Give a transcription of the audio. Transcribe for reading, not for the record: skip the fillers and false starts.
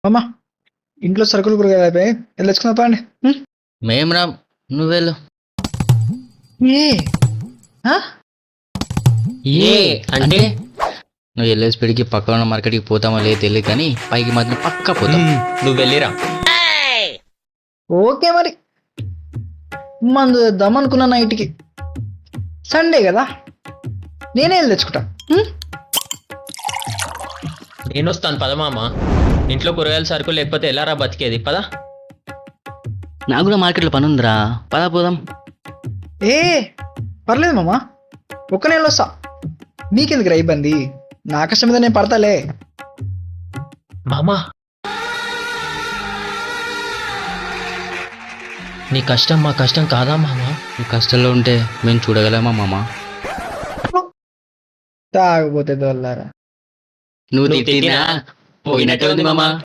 అమ్మా ఇంట్లో సరుకులు కూరగాయలు అయిపోయి వెళ్ళి తెచ్చుకుందా పండి. మేం రా, నువ్వెళ్ళు. ఏ ఆ? ఏ అంటే నువ్వు వెళ్ళే స్పీడ్కి పక్కన ఉన్న మార్కెట్కి పోతామో లేదు తెలియదు, కానీ పైకి మాత్రం పక్కా పోతాం. నువ్వు వెళ్ళిరా. ఓకే మరి మందు దమ్మనుకున్న నైట్కి సండే కదా నేనే వెళ్ళి తెచ్చుకుంటా. నేను వస్తాను పద మామ. ఇంట్లో కూరగాయల సరుకులు లేకపోతే ఎలా రా బతికేది? పద. నాకు కూడా మార్కెట్లో పని ఉందిరా, పదా పోదాం. ఏ పర్లేదు మామా, ఒక్క నెలలో వస్తా. మీకెందుకు ఇబ్బంది, నా కష్టం మీద నేను పడతాలే. మామా నీ కష్టం మా కష్టం కాదా మామా? నువ్వు కష్టంలో ఉంటే మేము చూడగలమా మామ? తాగపోతే దొల్లారా. నువ్వు తిట్టినా పోయినట్టే ఉంది మామ.